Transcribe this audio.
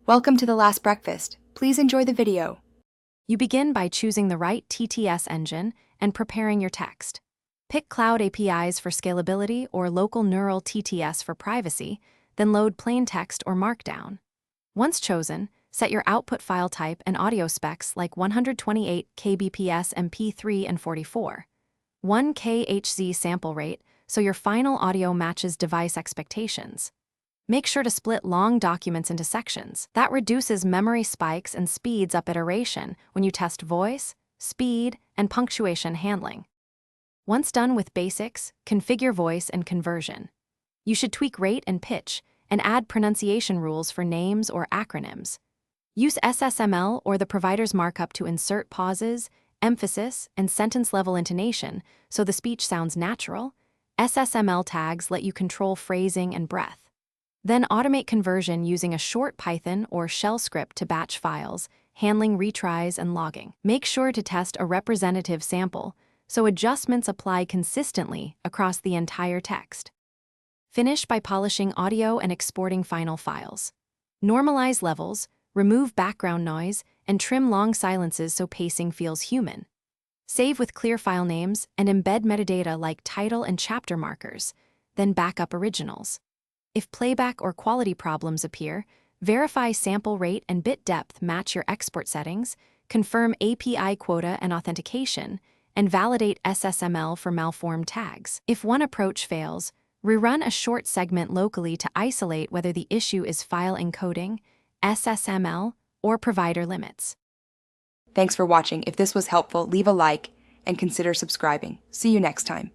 Welcome to The Last Breakfast. Please enjoy the video. You begin by choosing the right TTS engine and preparing your text. Pick Cloud APIs for scalability or local neural TTS for privacy, then load plain text or Markdown. Once chosen, set your output file type and audio specs like 128 kbps MP3 and 44. 1 kHz sample rate so your final audio matches device expectations. Make sure to split long documents into sections. That reduces memory spikes and speeds up iteration when you test voice, speed, and punctuation handling. Once done with basics, configure voice and conversion. You should tweak rate and pitch and add pronunciation rules for names or acronyms. Use SSML or the provider's markup to insert pauses, emphasis, and sentence-level intonation so the speech sounds natural. SSML tags let you control phrasing and breath. Then automate conversion using a short Python or shell script to batch files, handling retries and logging. Make sure to test a representative sample so adjustments apply consistently across the entire text. Finish by polishing audio and exporting final files. Normalize levels, remove background noise, and trim long silences so pacing feels human. Save with clear file names and embed metadata like title and chapter markers, then back up originals. If playback or quality problems appear, verify sample rate and bit depth match your export settings, confirm API quota and authentication, and validate SSML for malformed tags. If one approach fails, rerun a short segment locally to isolate whether the issue is file encoding, SSML, or provider limits. Thanks for watching. If this was helpful, leave a like and consider subscribing. See you next time.